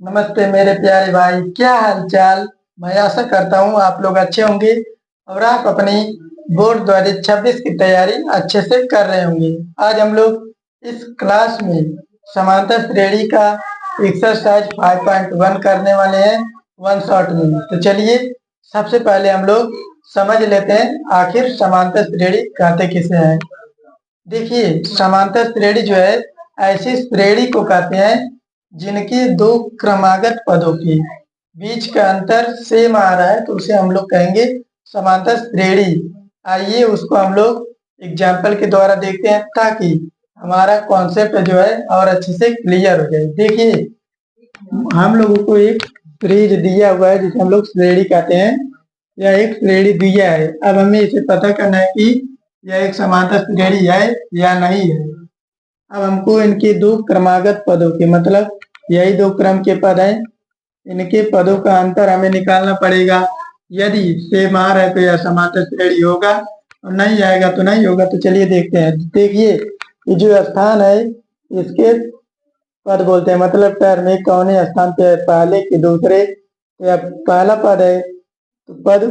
नमस्ते मेरे प्यारे भाई, क्या हाल चाल। मैं आशा करता हूँ आप लोग अच्छे होंगे और आप अपनी बोर्ड 2026 की तैयारी अच्छे से कर रहे होंगे। आज हम लोग इस क्लास में समांतर श्रेणी का एक्सरसाइज 5.1 करने वाले हैं वन शॉट में। तो चलिए सबसे पहले हम लोग समझ लेते हैं आखिर समांतर श्रेणी कहते किसे हैं। देखिए, समांतर श्रेणी जो है ऐसी श्रेणी को कहते हैं जिनके दो क्रमागत पदों के बीच का अंतर सेम आ रहा है, तो उसे हम लोग कहेंगे समांतर श्रेणी। आइए उसको हम लोग एग्जाम्पल के द्वारा देखते हैं ताकि हमारा कॉन्सेप्ट जो है और अच्छे से क्लियर हो जाए। देखिए, हम लोगों को एक सीरीज दिया हुआ है जिसे हम लोग श्रेणी कहते हैं। यह एक श्रेणी दिया है, अब हमें इसे पता करना है कि यह एक समांतर श्रेणी है या नहीं है। अब हमको इनके दो क्रमागत पदों के मतलब यही दो क्रम के पद हैं, इनके पदों का अंतर हमें निकालना पड़ेगा। यदि सेम आ रहा है तो यह समांतर श्रेणी होगा और नहीं आएगा तो नहीं होगा। तो चलिए देखते हैं। देखिए, ये जो स्थान है इसके पद बोलते हैं, मतलब टर्म एक कौने स्थान पे है, पहले के दूसरे। तो यह पहला पद है, तो पद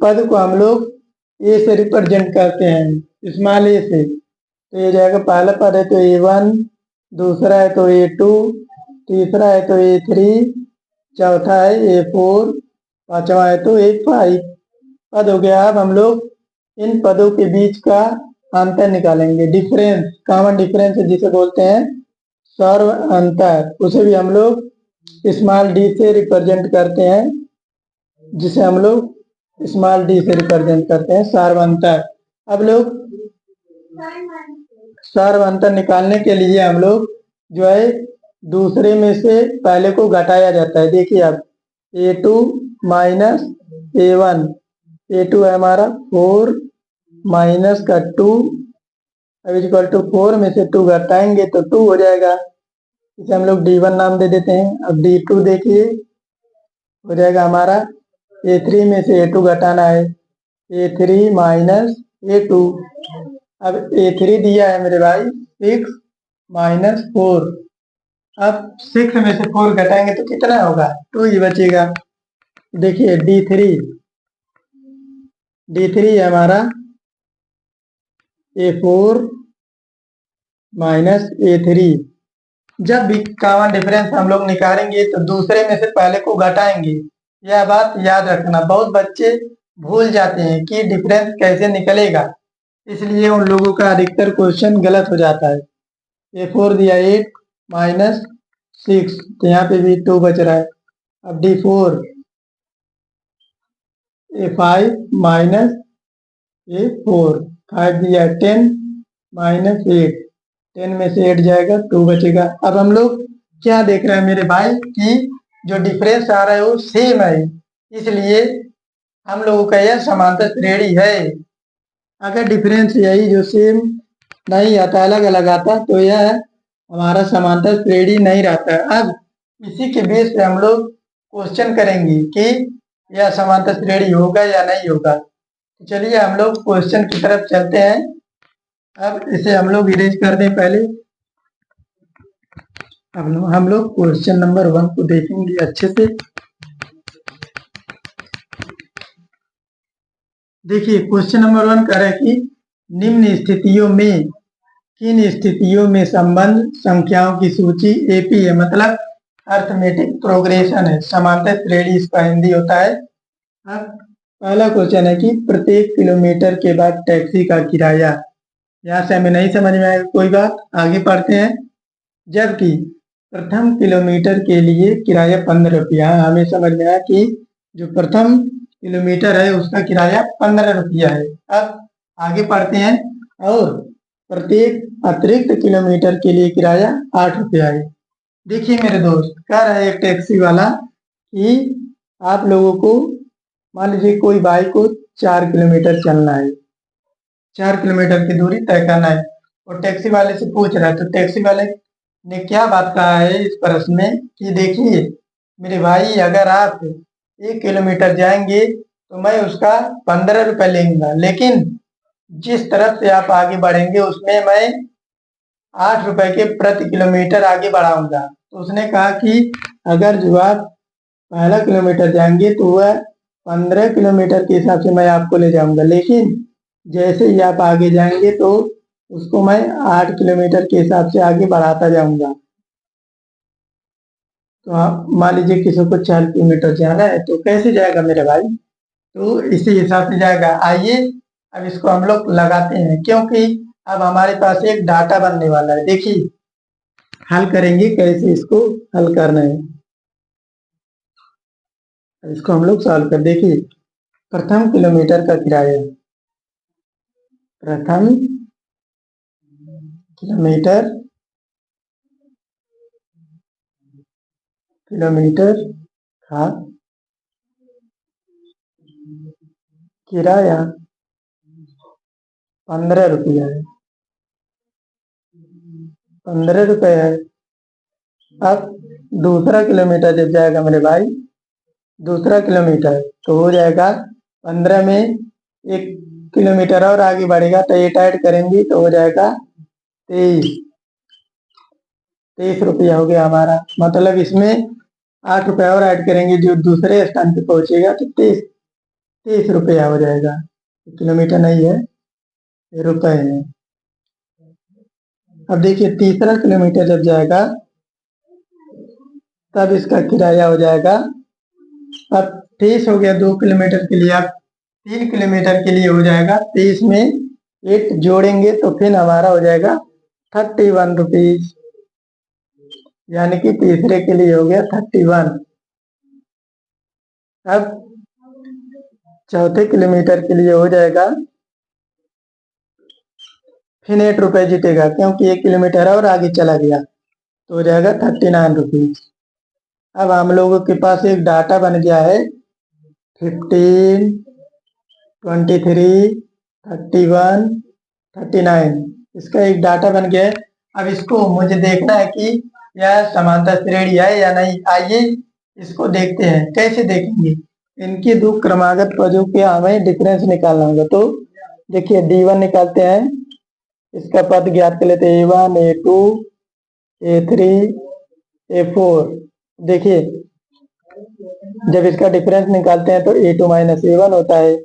पद को हम लोग ए से रिप्रेजेंट करते हैं, स्मॉल ए से। तो ये जाएगा, पहला पद है तो A1, दूसरा है तो A2, तीसरा है तो A3, चौथा है A4, पांचवा है तो A5 पद हो गया। अब हम लोग इन पदों के बीच का अंतर निकालेंगे, डिफरेंस, कॉमन डिफरेंस जिसे बोलते हैं सर्व अंतर। उसे भी हम लोग स्मॉल डी से रिप्रेजेंट करते हैं, जिसे हम लोग स्मॉल डी से रिप्रेजेंट करते हैं सर्व अंतर। अब लोग सर्व अंतर निकालने के लिए हम लोग जो है दूसरे में से पहले को घटाया जाता है। देखिए, अब A2 माइनस A1, A2 है हमारा 4 माइनस का 2 अब इक्वल टू 4 में से 2 घटाएंगे तो 2 हो जाएगा। इसे हम लोग D1 नाम दे देते हैं। अब D2 देखिए, हो जाएगा हमारा A3 में से A2 घटाना है, A3 माइनस A2। अब A3 दिया है मेरे भाई 6 माइनस 4। अब 6 में से 4 घटाएंगे तो कितना होगा, 2 ही बचेगा। देखिए D3 है हमारा A4 माइनस A3। जब भी कॉमन डिफरेंस हम लोग निकालेंगे तो दूसरे में से पहले को घटाएंगे। यह बात याद रखना, बहुत बच्चे भूल जाते हैं कि डिफरेंस कैसे निकलेगा, इसलिए उन लोगों का अधिकतर क्वेश्चन गलत हो जाता है। A4 दिया 8 माइनस 6, तो यहाँ पे भी 2 बच रहा है। अब D4 A5 माइनस A4, 5 दिया 10 माइनस 8, 10 में से 8 जाएगा 2 बचेगा। अब हम लोग क्या देख रहे हैं मेरे भाई कि जो डिफरेंस आ रहा है वो सेम है, इसलिए हम लोगों का यह समांतर श्रेणी है। अगर डिफरेंस यही जो सेम नहीं आता, अलग अलग आता, तो यह हमारा समांतर श्रेणी नहीं रहता है। अब इसी के बेस पे हम लोग क्वेश्चन करेंगे कि यह समांतर श्रेणी होगा या नहीं होगा। तो चलिए हम लोग क्वेश्चन की तरफ चलते हैं। अब इसे हम लोग इरेज कर दें पहले। अब हम लोग क्वेश्चन नंबर 1 को देखेंगे अच्छे से। देखिए, क्वेश्चन नंबर 1 कह रहा है कि निम्न स्थितियों में किन स्थितियों में संबंध संख्याओं की सूची एपी है, मतलब अर्थमेटिक प्रोग्रेशन है। समांतर श्रेणी इसका हिंदी होता है। अब पहला क्वेश्चन है कि प्रत्येक किलोमीटर के बाद टैक्सी का किराया। यहाँ से हमें नहीं समझ में आएगा कोई बात, आगे पढ़ते हैं। जबकि प्रथम किलोमीटर के लिए किराया 15 रुपया, हमें समझ में आया कि जो प्रथम किलोमीटर है उसका किराया 15 रुपया है। अब आगे पढ़ते हैं, और प्रत्येक अतिरिक्त किलोमीटर के लिए किराया 8 रुपया है। देखिए मेरे दोस्त, कह रहा है एक टैक्सी वाला कि आप लोगों को, मान लीजिए कोई भाई को 4 किलोमीटर चलना है, 4 किलोमीटर की दूरी तय करना है, और टैक्सी वाले से पूछ रहा है। तो टैक्सी वाले ने क्या बात कहा है इस प्रश्न में कि देखिए मेरे भाई, अगर आप 1 किलोमीटर जाएंगे तो मैं उसका 15 रुपये लेंगे, लेकिन जिस तरफ से आप आगे बढ़ेंगे उसमें मैं 8 रुपए के प्रति किलोमीटर आगे बढ़ाऊंगा। तो उसने कहा कि अगर जो आप पहला किलोमीटर जाएंगे तो वह 15 किलोमीटर के हिसाब से मैं आपको ले जाऊंगा, लेकिन जैसे ही आप आगे जाएंगे तो उसको मैं 8 किलोमीटर के हिसाब से आगे बढ़ाता जाऊंगा। तो आप मान लीजिए किसी को 4 किलोमीटर जाना है तो कैसे जाएगा मेरे भाई? तो इसी हिसाब से जाएगा। आइए अब इसको हम लोग लगाते हैं, क्योंकि अब हमारे पास एक डाटा बनने वाला है। देखिए हल करेंगे कैसे, इसको हल करना है। इसको हम लोग सॉल्व कर देखिए। प्रथम किलोमीटर का किराया, प्रथम किलोमीटर किलोमीटर का किराया 15 रुपया है, 15 रुपये है। अब दूसरा किलोमीटर जब जाएगा मेरे भाई, दूसरा किलोमीटर तो हो जाएगा 15 में 1 किलोमीटर और आगे बढ़ेगा तो 8 ऐड करेंगे तो हो जाएगा 23। 23 रुपया हो गया हमारा। मतलब इसमें 8 रुपये और ऐड करेंगे, जो दूसरे स्थान पे पहुंचेगा तो 23 रुपया हो जाएगा। किलोमीटर नहीं है, रुपए है। अब देखिए तीसरा किलोमीटर जब जाएगा तब इसका किराया हो जाएगा, अब 23 हो गया 2 किलोमीटर के लिए। अब 3 किलोमीटर के लिए हो जाएगा 23 में 8 जोड़ेंगे तो फिर हमारा हो जाएगा 31 रुपीज, यानी कि तीसरे के लिए हो गया 31। अब चौथे किलोमीटर के लिए हो जाएगा, फिर 8 रुपये जीतेगा क्योंकि 1 किलोमीटर और आगे चला गया तो हो जाएगा 39 रुपीज। अब हम लोगों के पास एक डाटा बन गया है 15, 23, 31, 39। इसका एक डाटा बन गया है। अब इसको मुझे देखना है कि यह समांतर श्रेणी है या नहीं। आइए इसको देखते हैं। कैसे देखेंगे? इनके दो क्रमागत पदों के हमें डिफरेंस निकालना होगा। तो देखिए D1 निकालते हैं, इसका पद ज्ञात कर लेते हैं A1, A2, A3, A4। देखिए जब इसका डिफरेंस निकालते हैं तो A2 माइनस A1 होता है।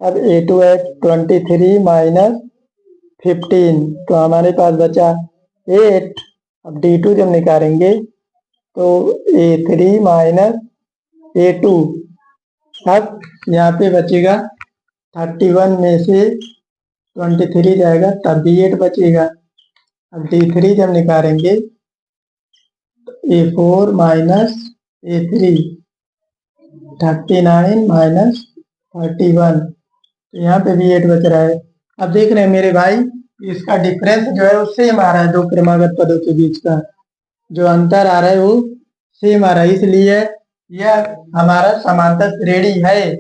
अब A2 है 23 माइनस 15, तो हमारे पास बचा 8। अब D2 जब निकालेंगे तो A3 माइनस A2। अब यहाँ पे बचेगा 31 में से 23 जाएगा तब भी 8 बचेगा। अब D3 जब निकालेंगे तो A4 माइनस A3, 39 माइनस 31, तो यहाँ पे भी 8 बच रहा है। अब देख रहे हैं मेरे भाई, इसका डिफरेंस जो है वो सेम आ रहा है। दो क्रमागत पदों के बीच का जो अंतर आ रहा है वो सेम आ रहा है, इसलिए यह हमारा समांतर श्रेणी है।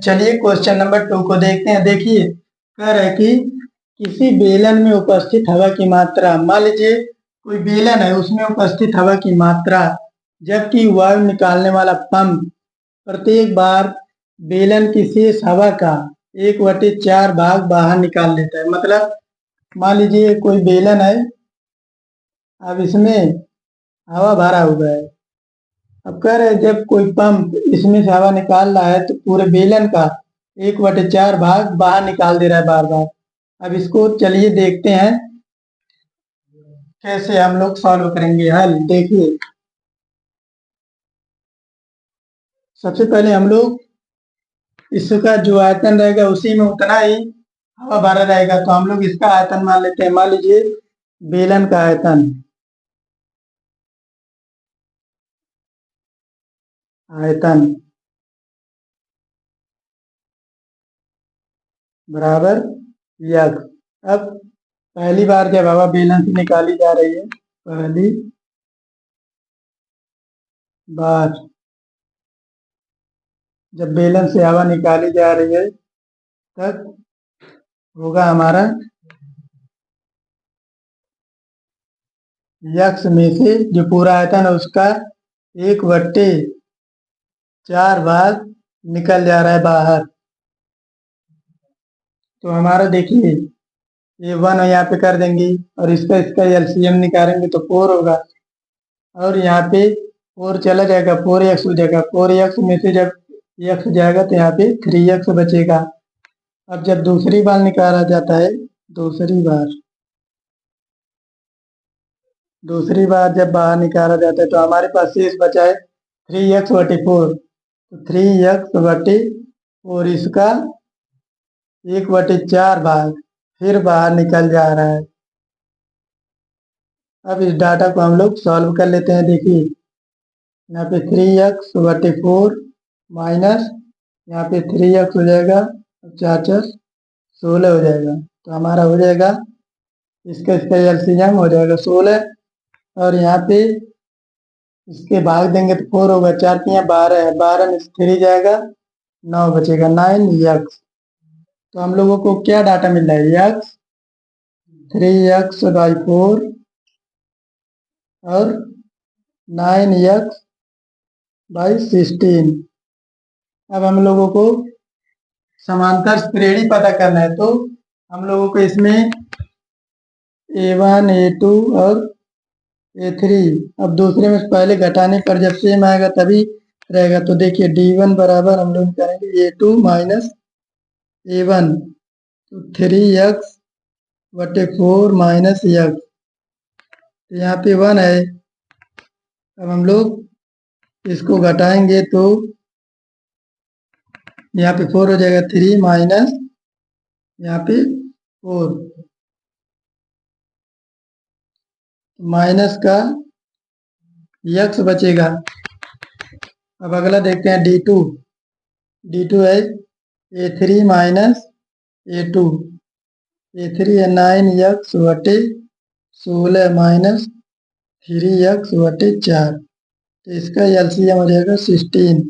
चलिए क्वेश्चन नंबर 2 को देखते हैं। देखिए कह रहा है कि किसी बेलन में उपस्थित हवा की मात्रा, मान लीजिए कोई बेलन है उसमें उपस्थित हवा की मात्रा, जबकि वायु निकालने वाला पंप प्रत्येक बार बेलन की शेष हवा का 1/4 भाग बाहर निकाल लेता है। मतलब मान लीजिए कोई बेलन है, अब इसमें हवा भरा हुआ है। अब कह रहे हैं जब कोई पंप इसमें से हवा निकाल रहा है तो पूरे बेलन का 1/4 भाग बाहर निकाल दे रहा है बार बार। अब इसको चलिए देखते हैं कैसे हम लोग सॉल्व करेंगे हल। देखिए सबसे पहले हम लोग इसका जो आयतन रहेगा उसी में उतना ही हवा भरा रहेगा, तो हम लोग इसका आयतन मान लेते हैं। मान लीजिए बेलन का आयतन, आयतन बराबर यज्ञ। अब पहली बार जब हवा बेलन से निकाली जा रही है, पहली बार जब बेलन से हवा निकाली जा रही है तब होगा हमारा यक्ष में से जो पूरा आयतन है उसका 1/4 भाग निकल जा रहा है बाहर। तो हमारा देखिए ये 1 यहाँ पे कर देंगे और इसका एलसीएम निकालेंगे तो 4 होगा। और यहाँ पे 4 चला जाएगा, 4x हो जाएगा। 4x में से जब x जाएगा तो यहाँ पे 3x बचेगा। अब जब दूसरी बार निकाला जाता है, दूसरी बार जब बाहर निकाला जाता है तो हमारे पास शेष बचा है 3x/4। तो 3x/4 इसका 1/4 भाग फिर बाहर निकल जा रहा है। अब इस डाटा को हम लोग सॉल्व कर लेते हैं। देखिए यहाँ पे 3x/4 माइनस यहाँ पे 3x हो जाएगा, 4×4 = 16 हो जाएगा। तो हमारा हो जाएगा इसका एलसीएम हो जाएगा 16। और यहाँ पे इसके भाग देंगे तो 4 होगा, 4×5 = 12 है, 12 में से 3 जाएगा, 9 बचेगा, 9x। तो हम लोगों को क्या डाटा मिल रहा है, x 3x/4 और 9x/16। अब हम लोगों को समांतर श्रेणी पता करना है, तो हम लोगों को इसमें a1 a2 और a3, अब दूसरे में पहले घटाने पर जब सेम आएगा तभी रहेगा। तो देखिए d1 बराबर हम लोग करेंगे a2 माइनस a1, तो 3x/4 माइनस x, तो यहाँ पे 1 है। अब हम लोग इसको घटाएंगे तो यहाँ पे 4 हो जाएगा, 3 माइनस यहाँ पे 4, माइनस का x बचेगा। अब अगला देखते हैं d2 है a3 माइनस a2, a3 है 9x/16 माइनस 3x/4, तो इसका एलसीएम हो जाएगा 16।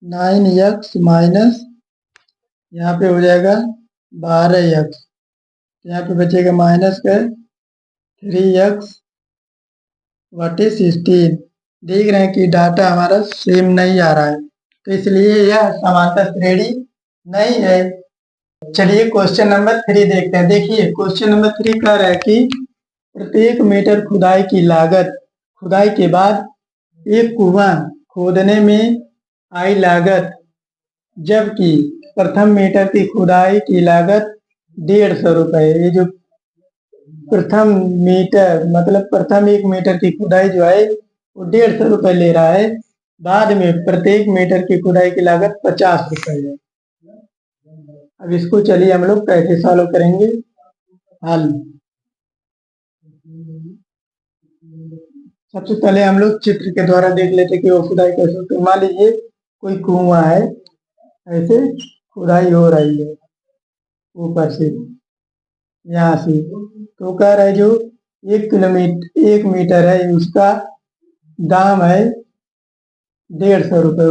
9x माइनस यहाँ पे हो जाएगा 12x, यहाँ पे बचेगा माइनस का 3x/16। देख रहे हैं कि डाटा हमारा सेम नहीं आ रहा है, तो इसलिए यह समांतर श्रेणी नहीं है। चलिए क्वेश्चन नंबर 3 देखते हैं। देखिए क्वेश्चन नंबर 3 कह रहा है कि प्रत्येक मीटर खुदाई की लागत, खुदाई के बाद एक कुआं खोदने में आई लागत, जबकि प्रथम मीटर की खुदाई की लागत 150 रुपये। ये जो प्रथम मीटर मतलब प्रथम 1 मीटर की खुदाई जो है वो 150 रुपये ले रहा है, बाद में प्रत्येक मीटर की खुदाई की लागत 50 रुपये है। अब इसको चलिए हम लोग कैसे सॉल्व करेंगे। हल, सबसे पहले हम लोग चित्र के द्वारा देख लेते कि वो खुदाई कैसे होती है। मान लीजिए कोई कुआं है, ऐसे खुदाई हो रही है ऊपर से, यहाँ से, तो कह रहा है जो 1 मीटर है उसका दाम है 150 रुपये,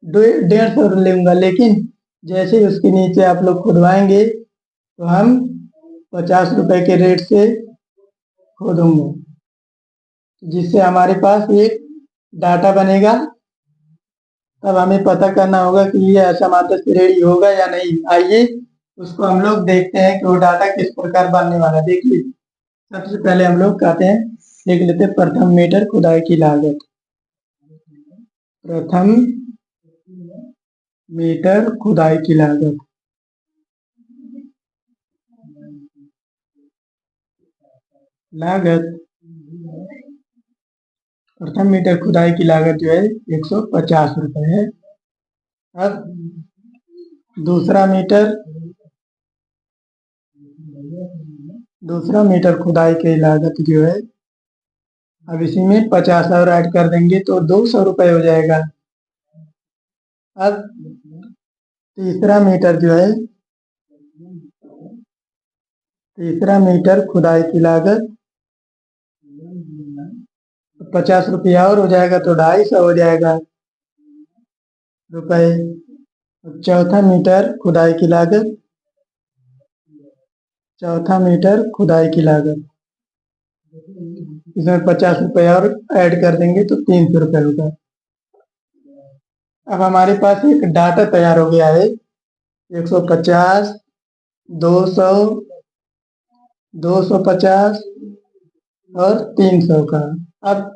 150 लूंगा, लेकिन जैसे ही उसके नीचे आप लोग खुदवाएंगे तो हम 50 रुपये के रेट से खोदूंगा, जिससे हमारे पास एक डाटा बनेगा। तब हमें पता करना होगा कि ये असमांतर श्रेणी होगा या नहीं। आइए उसको हम लोग देखते हैं कि वो डाटा किस प्रकार बनने वाला है। देखिए सबसे पहले हम लोग कहते हैं, देख लेते हैं प्रथम मीटर खुदाई की लागत। प्रथम मीटर खुदाई की लागत, प्रथम मीटर खुदाई की लागत जो है 150 रुपये है। अब दूसरा मीटर खुदाई की लागत जो है, अब इसी में 50 और ऐड कर देंगे तो 200 रुपये हो जाएगा। अब तीसरा मीटर जो है, तीसरा मीटर खुदाई की लागत 50 रुपया और हो जाएगा तो 250 हो जाएगा रुपये। चौथा मीटर खुदाई की लागत, चौथा मीटर खुदाई की लागत, इसमें 50 रुपये और ऐड कर देंगे तो 300 रुपये होगा। अब हमारे पास एक डाटा तैयार हो गया है, 150, 200, 250 और 300 का। अब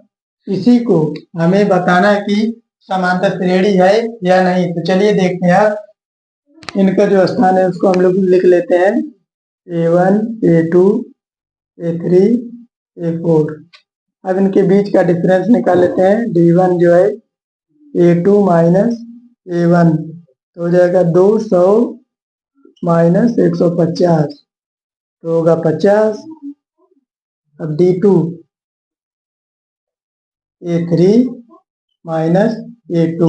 इसी को हमें बताना है कि समांतर श्रेणी है या नहीं। तो चलिए देखते हैं। अब इनका जो स्थान है उसको हम लोग लिख लेते हैं A1 A2 A3 A4। अब इनके बीच का डिफरेंस निकाल लेते हैं। D1 जो है A2 माइनस A1 तो हो जाएगा 200 माइनस 150 तो होगा 50। अब D2 A3 minus A2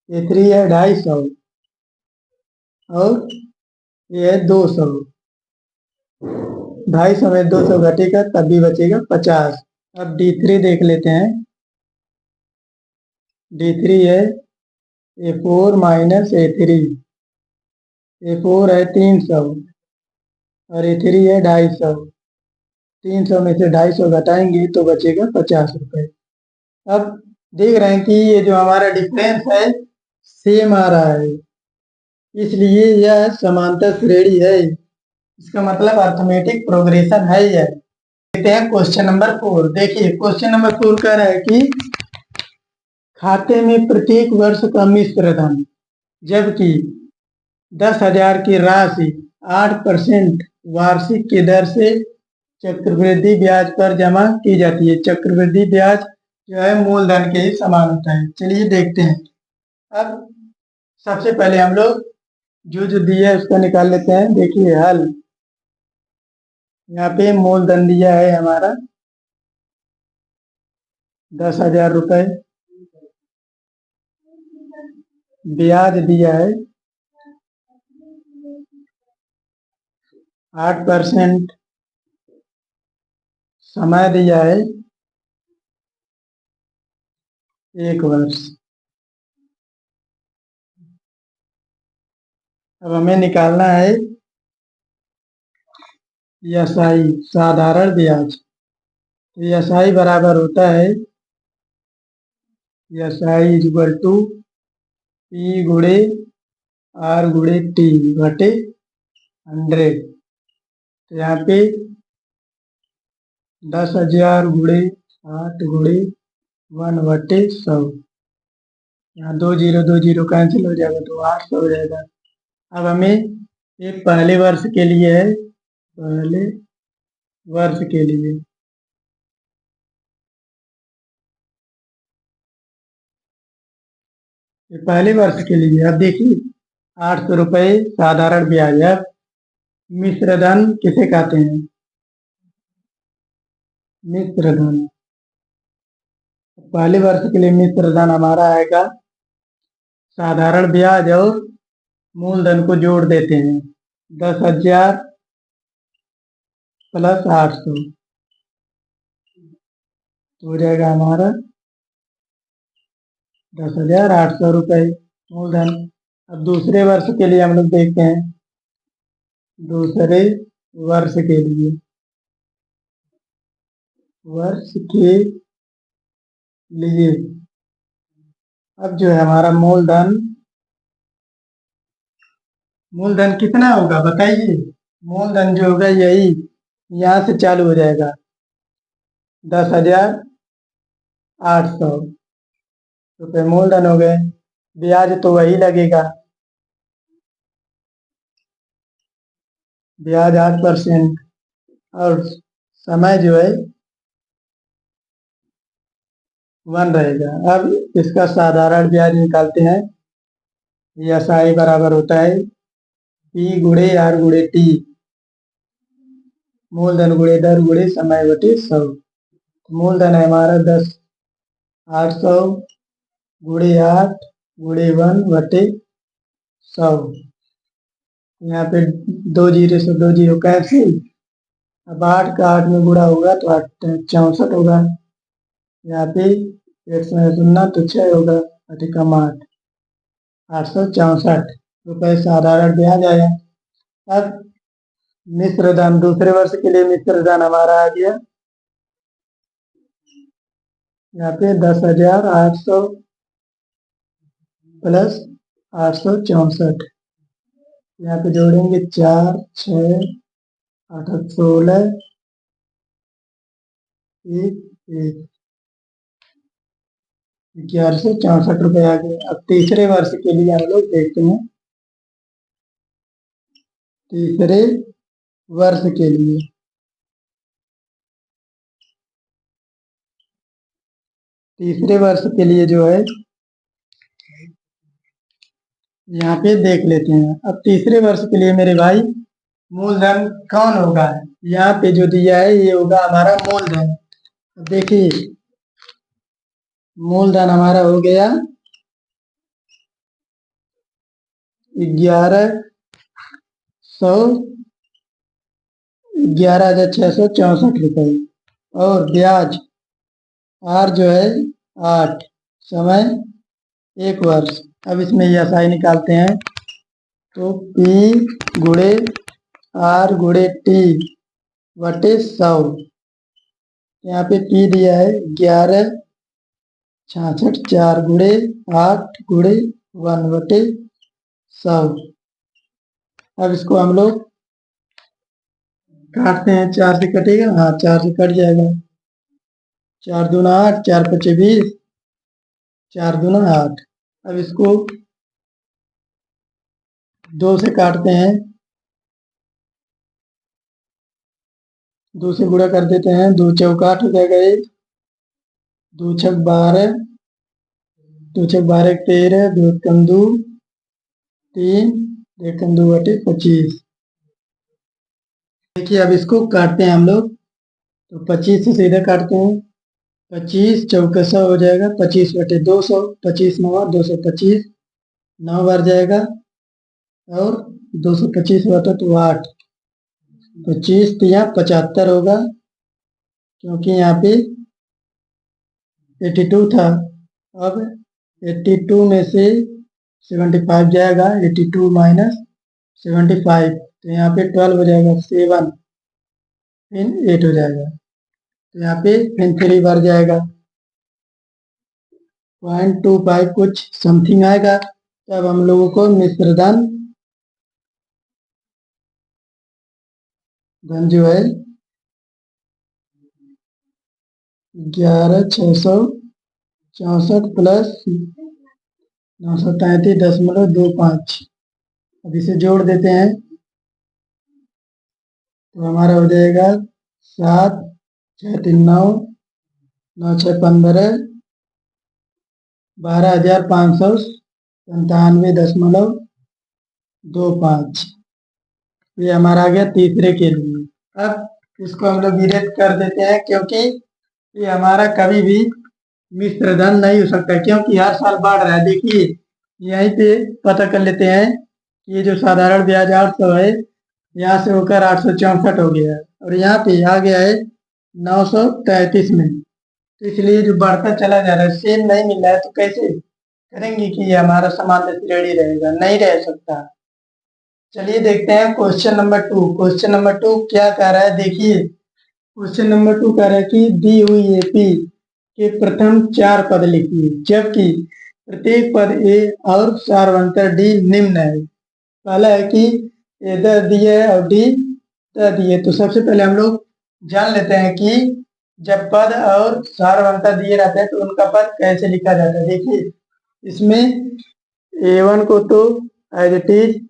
A3 है 250 और ये है 200। 250 में 200 घटेगा तब भी बचेगा 50। अब D3 देख लेते हैं। D3 है A4 माइनस A3 A4 है 300 और A3 है 250। 300 में से 250 घटाएंगे तो बचेगा 50 रुपए। अब देख रहे हैं कि ये जो हमारा डिफरेंस है सेम आ रहा है, इसलिए यह समांतर श्रेणी है। इसका मतलब अर्थमेटिक प्रोग्रेशन है यह। देखते हैं क्वेश्चन नंबर 4। देखिए क्वेश्चन नंबर 4 कह रहा है कि खाते में प्रत्येक वर्ष का मिश्र धन जबकि 10,000 की राशि 8% वार्षिक की दर से चक्रवृद्धि ब्याज पर जमा की जाती है। चक्रवृद्धि ब्याज जो है मूलधन के ही समान होता है। चलिए देखते हैं। अब सबसे पहले हम लोग जो दिया है उसको निकाल लेते हैं। देखिए हल, यहाँ पे मूलधन दिया है हमारा 10,000 रुपए, ब्याज दिया है 8%, समय दिया है 1 वर्ष। अब हमें निकालना है एसआई साधारण ब्याज। तो एसआई बराबर होता है एसआई इक्वल टू पी गुणे आर गुणे टी बटे 100। तो यहाँ पे 10,000 गुणे 8 गुणे 1/100। यहाँ 2 0 कैंसिल हो जाएगा तो 800 हो जाएगा। अब हमें ये पहले वर्ष के लिए है, पहले वर्ष के लिए ये पहले वर्ष के लिए। अब देखिए 800 रुपये साधारण ब्याज। अब मिश्र धन किसे कहते हैं? मिश्र धन पहले वर्ष के लिए मिश्र धन हमारा आएगा साधारण ब्याज और मूलधन को जोड़ देते हैं 10,000 प्लस 800 तो हो जाएगा हमारा 10,800 रुपये मूलधन। अब दूसरे वर्ष के लिए हम लोग देखते हैं। दूसरे वर्ष के लिए अब जो है हमारा मूलधन कितना होगा बताइए। मूलधन जो होगा यही यहाँ से चालू हो जाएगा 10,800 रुपये मूलधन हो गए। ब्याज तो वही लगेगा, ब्याज 8% और समय जो है 1 रहेगा। अब इसका साधारण ब्याज निकालते हैं। एसआई बराबर होता है पी गुणे आर गुणे टी मूलधन गुणे दर गुणे समय बटे 100। मूलधन है हमारा 800 गुणे 8 गुणे 1/100। यहाँ पे 2 0 से 2 0 कैंसिल। अब 8 का 8 में गुणा होगा तो 8 64 होगा। यहाँ पे 1 से 0 तो 6 होगा, 8 कम 8 864 रुपये साधारण ब्याज आया। अब मिश्र धन दूसरे वर्ष के लिए मिश्र धन हमारा आ गया यहाँ पे 10,800 प्लस 864। यहाँ पे जोड़ेंगे 4 6 8 16 एक एक 1164 रुपये आ गए। अब तीसरे वर्ष के लिए हम लोग देखते हैं। तीसरे वर्ष के लिए जो है यहाँ पे देख लेते हैं। अब तीसरे वर्ष के लिए मेरे भाई मूलधन कौन होगा? यहाँ पे जो दिया है ये होगा हमारा मूलधन। अब देखिए मूलधन हमारा हो गया 11,664 रुपये और ब्याज आर जो है 8, समय 1 वर्ष। अब इसमें एसआई निकालते हैं तो P गुणे R गुणे T बटे 100। यहाँ पे P दिया है 11,66 4 गुणे 8 गुणे 1 बटे 100। अब इसको हम लोग काटते हैं। 4 से कटेगा, हाँ 4 से कट जाएगा। 4 दूना 8, 4 पचे 20, 4 दूना 8। अब इसको 2 से काटते हैं, 2 से गुणा कर देते हैं। 2 चौका 8 हो जाएगा 1, 2 छक 12, 2 छक 12 13, 2 कम 2 3, 1 कम 2 बटे 25। देखिए अब इसको काटते हैं हम लोग तो 25 से सीधे काटते हैं। 25 चौका 100 हो जाएगा 25 बटे 200, 25 9 225, 9 बार जाएगा और 225 बटा तो 8, 25 तिया 75 होगा क्योंकि यहाँ पे 82 था। अब 82 में से 75 जाएगा, 82 माइनस 75 तो यहाँ पे 12 हो जाएगा, 7 फिर 8 हो जाएगा तो यहाँ पे फिर 3 बार जाएगा, 0.25 कुछ समथिंग आएगा। तब हम लोगों को मिश्र धन जो है 11,664 प्लस 933.25। अब इसे जोड़ देते हैं तो हमारा हो जाएगा 7 6 3 9 9 6 15, 12,597.25। ये हमारा आ गया तीसरे के लिए। अब इसको हम लोग इरेज कर देते हैं क्योंकि ये हमारा कभी भी मिश्र धन नहीं हो सकता क्योंकि हर साल बढ़ रहा है। देखिए यहीं पे पता कर लेते हैं कि ये जो साधारण ब्याज 800 है यहाँ से होकर 864 हो गया है और यहाँ पे आ गया है 933 में। तो इसलिए जो बढ़ता चला जा रहा है सेम नहीं मिल रहा है तो कैसे करेंगे कि ये हमारा समान श्रेणी रहेगा? नहीं रह सकता। चलिए देखते हैं क्वेश्चन नंबर 2। क्वेश्चन नंबर 2 क्या कह रहा है? देखिए क्वेश्चन नंबर 2 कह रहा है कि दी हुई एपी के प्रथम 4 पद लिखिए जबकि प्रत्येक पद ए और सारवंतर डी निम्न है। पहला है कि ए 10 दिए और डी 10 दिए। तो सबसे पहले हम लोग जान लेते हैं कि जब पद और सारवंतर दिए रहते हैं तो उनका पद कैसे लिखा जाता है। देखिए इसमें A1 को तो एज इट इज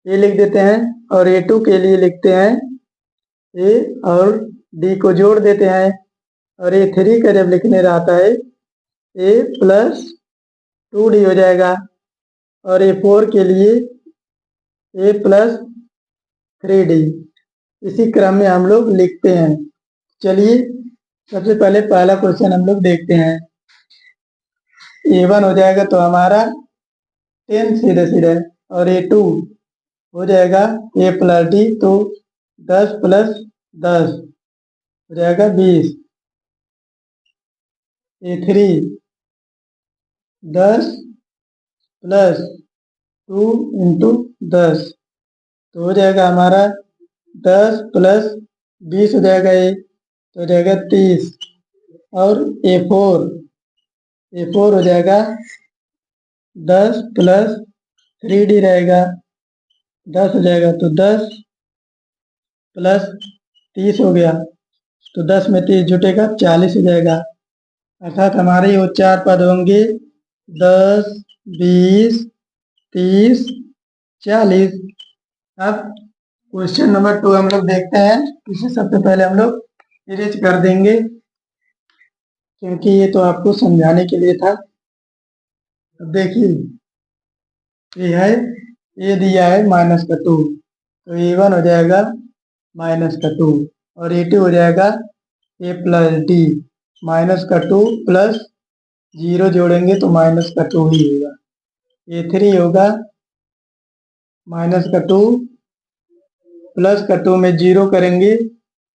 ये लिख देते हैं और A2 के लिए लिखते हैं ए और डी को जोड़ देते हैं और A3 का जब लिखने रहता है A प्लस 2D हो जाएगा और A4 के लिए A प्लस 3D। इसी क्रम में हम लोग लिखते हैं। चलिए सबसे पहले पहला क्वेश्चन हम लोग देखते हैं। A1 हो जाएगा तो हमारा 10 सीधे सीधे और A2 हो जाएगा A प्लस डी तो 10 प्लस 10 हो जाएगा 20। A3 10 प्लस 2 इंटू 10 तो हो जाएगा हमारा 10 प्लस 20 हो जाएगा ये तो हो जाएगा 30 और A4 हो जाएगा 10 प्लस 3D रहेगा 10 हो जाएगा तो 10 प्लस 30 हो गया, तो 10 में 30 जुटेगा 40 हो जाएगा। अर्थात हमारे वो 4 पद होंगे 10, 20, 30, 40। अब क्वेश्चन नंबर 2 हम लोग देखते हैं। इसे सबसे पहले हम लोग इरेज कर देंगे, क्योंकि ये तो आपको समझाने के लिए था। अब देखिए, ये है, ये दिया है -2, तो A1 हो जाएगा -2, और A2 हो जाएगा A प्लस डी। -2 प्लस 0 जोड़ेंगे तो -2 ही होगा। A3 होगा -2 +2 में 0 करेंगे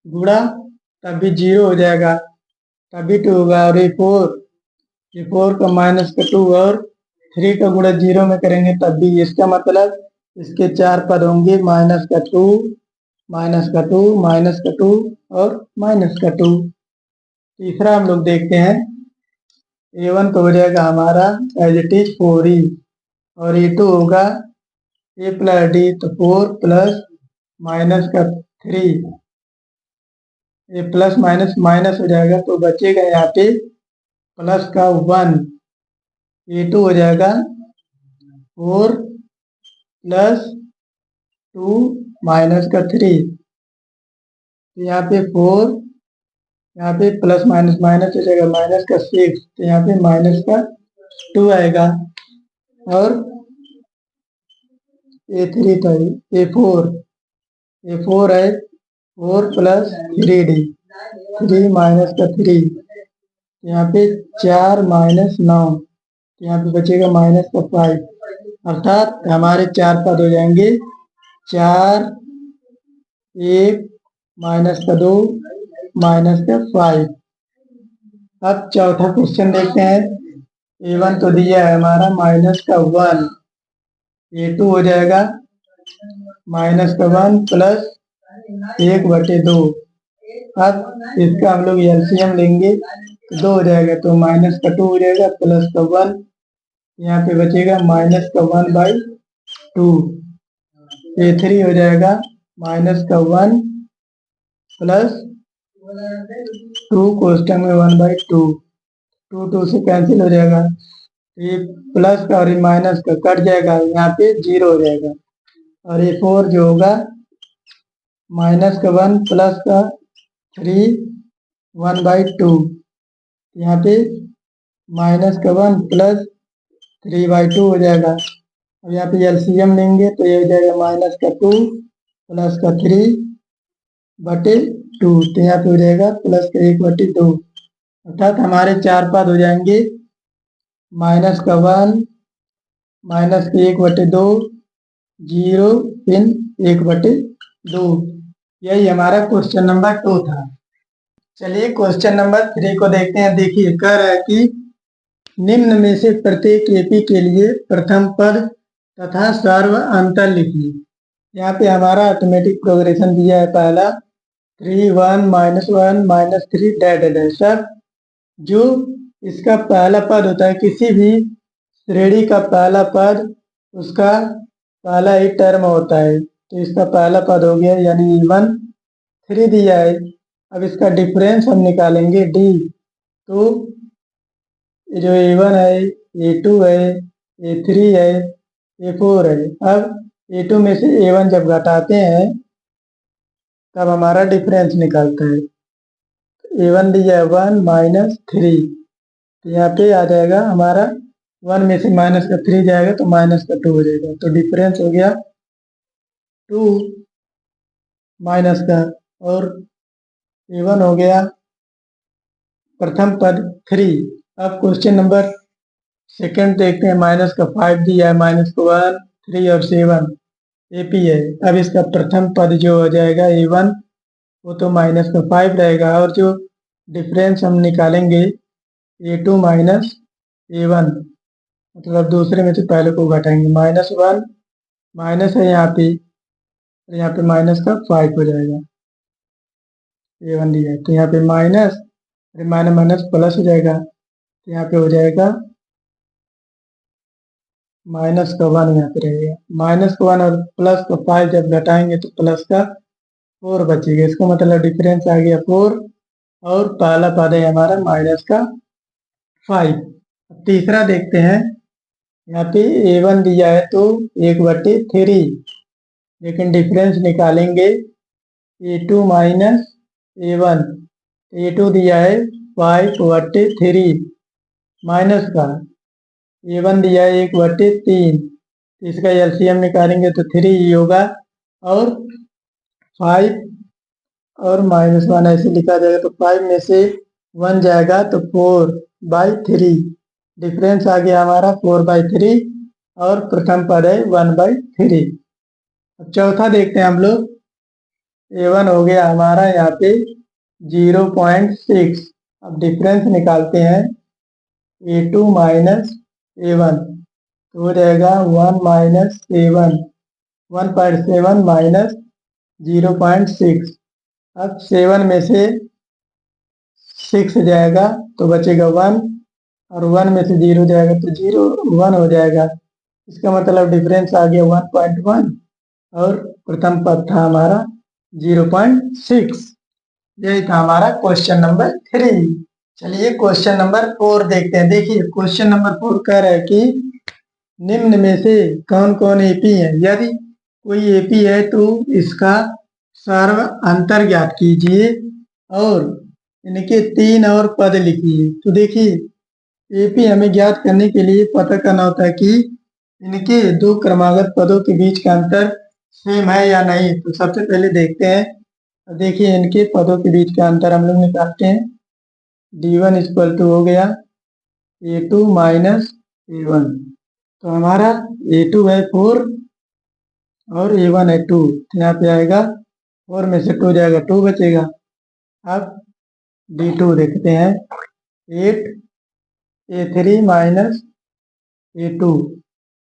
गुणा, तब भी 0 हो जाएगा, तभी 2 होगा। और A4 का -2 और 3 का गुणा 0 में करेंगे तब भी। इसका मतलब इसके 4 पद होंगे -2, -2, -2 और -2। तीसरा हम लोग देखते हैं। A1 तो हो जाएगा हमारा एज इट इज 4 ही, और A2 होगा A प्लस डी, तो 4 प्लस -3, ये प्लस माइनस माइनस हो जाएगा, तो बचेगा यहाँ पे प्लस का 1। A2 हो जाएगा 4 प्लस 2 -3, तो यहाँ पे 4, यहाँ पे प्लस माइनस माइनस हो जाएगा, -6, तो यहाँ पे -2 आएगा। और A3 तो A4 है 4 प्लस 3D, 3 -3, यहाँ पे 4 -9, यहाँ पे बचेगा -5। अर्थात हमारे 4 पद हो जाएंगे 4, 1, -2, -5। अब चौथा क्वेश्चन देखते हैं। A1 तो दिया है हमारा -1, A2 हो जाएगा -1 प्लस 1/2। अब इसका हम लोग एलसीएम लेंगे तो 2 हो जाएगा, तो -2 हो जाएगा प्लस का 1, यहाँ पे बचेगा -1/2। A3 हो जाएगा -1 प्लस 2 कोष्टक में 1/2, 2 से कैंसिल हो जाएगा, ये प्लस का और ये माइनस का कट जाएगा, यहाँ पे 0 हो जाएगा। और A4 जो होगा -1 प्लस का 3, 1/2, यहाँ पे -1 प्लस 3/2 हो जाएगा। अब यहाँ पे एलसीएम लेंगे तो ये हो जाएगा -2 प्लस का 3/2, तो यहाँ पे हो जाएगा प्लस का 1/2। अर्थात हमारे 4 पद हो जाएंगे -1, -1/2, 0, फिर 1/2। यही हमारा क्वेश्चन नंबर 2 था। चलिए क्वेश्चन नंबर 3 को देखते हैं। देखिए, कह रहा है कि निम्न में से प्रत्येक एपी के लिए प्रथम पद तथा सर्व अंतर लिखिए। यहाँ पे हमारा ऑटोमेटिक प्रोग्रेशन दिया है। पहला 3, 1, -1, -3 डैड डैश। सब जो इसका पहला पद होता है, किसी भी श्रेणी का पहला पद उसका पहला ही टर्म होता है, तो इसका पहला पद हो गया, यानी E1। 3 दिया है, अब इसका डिफरेंस हम निकालेंगे D, तो ये जो A1 है, A2 है, A3 है, A4 है। अब A2 में से A1 जब घटाते हैं तब हमारा डिफरेंस निकलता है। A1 दिया है 1 -3, तो यहाँ पे आ जाएगा हमारा 1 में से -3 जाएगा तो -2 हो जाएगा, तो डिफरेंस हो गया 2 माइनस का। और A1 हो गया प्रथम पद 3। अब क्वेश्चन नंबर सेकंड देखते हैं। -5 दिया है, -1, 3 और 7 एपी है। अब इसका प्रथम पद जो हो जाएगा A1, वो तो -5 रहेगा, और जो डिफरेंस हम निकालेंगे A2 माइनस A1, मतलब दूसरे में से पहले को घटाएंगे। -1 माइनस है यहाँ पे, और यहाँ पे -5 हो जाएगा। A1 दिया है, तो यहाँ पे माइनस माइनस माइनस प्लस हो जाएगा, तो यहाँ पे हो जाएगा -1 यहाँ पे रहेगा। -1 और +5 जब घटाएंगे तो प्लस का 4 बचेगा। इसका मतलब डिफरेंस आ गया 4 और पहला पद है हमारा माइनस का 5। तीसरा देखते हैं। यहाँ पे A1 दिया है तो 1/3, लेकिन डिफरेंस निकालेंगे A2 माइनस A1। A2 दिया है 5/3 माइनस का A1 दिया है 1/3। इसका एलसीएम निकालेंगे तो 3 ही होगा और 5 और -1 ऐसे लिखा जाएगा तो 5 में से 1 जाएगा तो 4/3। डिफरेंस आ गया हमारा 4/3 और प्रथम पद है 1/3। अब चौथा देखते हैं हम लोग। A1 हो गया हमारा यहाँ पे 0.6। अब डिफरेंस निकालते हैं A2 माइनस A1 तो हो जाएगा 1 माइनस A1 1.7 माइनस 0.6। अब 7 में से 6 जाएगा तो बचेगा 1 और 1 में से 0 जाएगा तो 1 हो जाएगा। इसका मतलब डिफरेंस आ गया 1.1 और प्रथम पद था हमारा 0.6। यही था हमारा क्वेश्चन नंबर 3। चलिए क्वेश्चन नंबर 4 देखते हैं। देखिए क्वेश्चन नंबर 4 कह रहा है कि निम्न में से कौन कौन एपी है। यदि कोई एपी है तो इसका सर्व अंतर ज्ञात कीजिए और इनके 3 और पद लिखिए। तो देखिए एपी हमें ज्ञात करने के लिए पता करना होता है कि इनके दो क्रमागत पदों के बीच का अंतर सेम है या नहीं। तो सबसे पहले देखते हैं। तो देखिए इनके पदों के बीच का अंतर हम लोग निकालते हैं। D1 इक्वल टू हो गया A2 माइनस A1। तो हमारा A2 है 4 और A1 है 2। तो यहाँ पे आएगा 4 में से 2 जाएगा 2 बचेगा। अब D2 देखते हैं 8 A3 माइनस A2।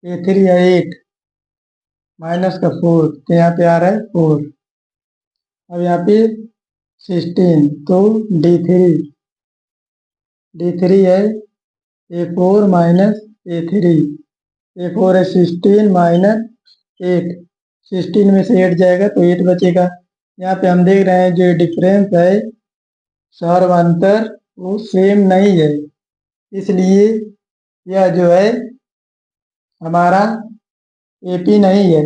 A3 है 8 माइनस का 4 तो यहाँ पे आ रहा है 4। अब यहाँ पे 16 तो D3 है A4 माइनस A3। A4 है 16 माइनस 8। 16 में से 8 जाएगा तो 8 बचेगा। यहाँ पे हम देख रहे हैं जो डिफरेंस है सर्व अंतर वो सेम नहीं है, इसलिए यह जो है हमारा एपी नहीं है।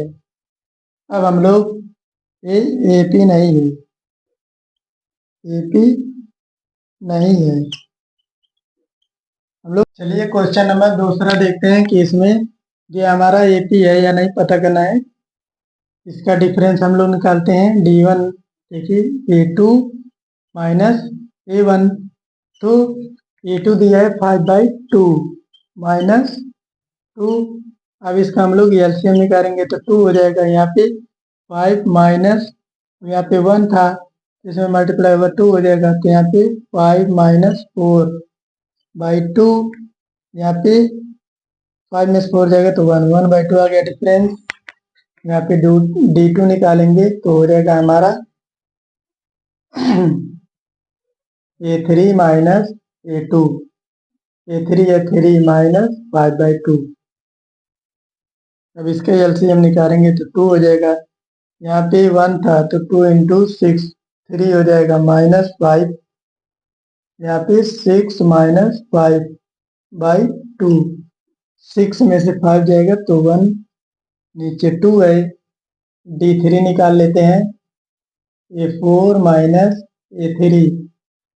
अब हम लोग ये एपी नहीं है, एपी नहीं है हम लोग। चलिए क्वेश्चन नंबर दूसरा देखते हैं कि इसमें ये हमारा एपी है या नहीं पता करना है। इसका डिफरेंस हम लोग निकालते हैं D1। देखिए A2 माइनस A1 तो A2 दिया है 5/2 माइनस 2। अब इसका हम लोग एलसीएम निकालेंगे तो 2 हो जाएगा। यहाँ पे 5 माइनस यहाँ पे 1 था इसमें मल्टीप्लाई ओवर 2 हो जाएगा। तो यहाँ पे 5 माइनस 4/2। यहाँ पे 5 में से 4 जाएगा तो 1/2 आ गया डिफरेंस। यहाँ पे D2 निकालेंगे तो हो जाएगा हमारा A3 माइनस A2। A3 है 3 माइनस 5/2। अब इसका एलसीएम निकालेंगे तो 2 हो जाएगा। यहाँ पे 1 था तो 2 इंटू 6 3 हो जाएगा -5। यहाँ पे 6 माइनस 5/2। 6 में से 5 जाएगा तो 1 नीचे 2 है। D3 निकाल लेते हैं। A4 minus A3।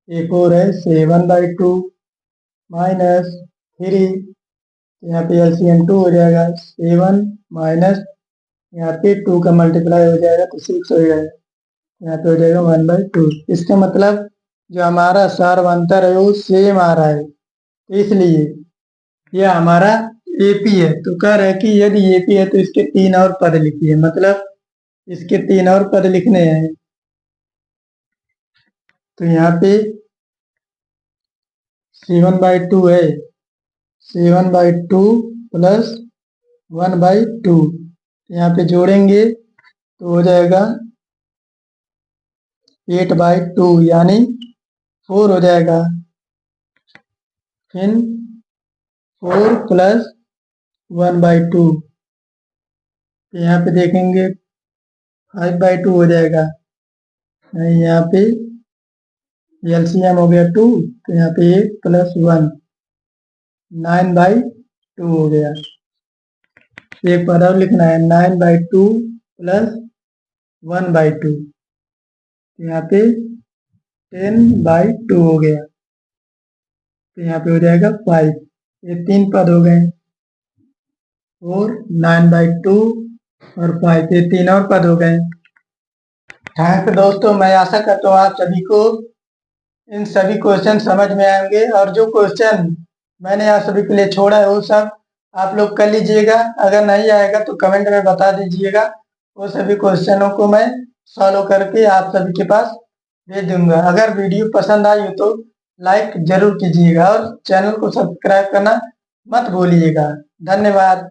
A4 है 7/2 माइनस 3। यहाँ पे एलसीएम 2 हो जाएगा। 7 माइनस यहाँ पे 2 का मल्टीप्लाई हो जाएगा तो 6 हो जाएगा। यहाँ पे हो जाएगा 1/2। इसका मतलब जो हमारा सर्व अंतर है वो सेम आ रहा है, तो इसलिए यह हमारा एपी है। तो कह रहे हैं कि यदि एपी है तो इसके 3 और पद लिखिए। मतलब इसके 3 और पद लिखने हैं। तो यहाँ पे 7/2 है 7/2 प्लस 1/2। यहाँ पे जोड़ेंगे तो हो जाएगा 8/2 यानी 4 हो जाएगा। फिर 4 प्लस 1/2 तो यहाँ पे देखेंगे 5/2 हो जाएगा। यहाँ पे एलसीएम हो गया 2, तो यहाँ पे 8 + 1 9/2 हो गया। एक बार और लिखना है 9/2 + 1/2, यहाँ पे 10/2 हो गया। तो यहाँ पे हो जाएगा 5। ये 3 पद हो गए, और 9/2 और 5, ये 3 और पद हो गए। थैंक दोस्तों, मैं आशा करता हूँ आप सभी को इन सभी क्वेश्चन समझ में आएंगे, और जो क्वेश्चन मैंने आप सभी के लिए छोड़ा है वो सब आप लोग कर लीजिएगा। अगर नहीं आएगा तो कमेंट में बता दीजिएगा, वो सभी क्वेश्चनों को मैं सॉल्व करके आप सभी के पास भेज दूंगा। अगर वीडियो पसंद आई हो तो लाइक जरूर कीजिएगा, और चैनल को सब्सक्राइब करना मत भूलिएगा। धन्यवाद।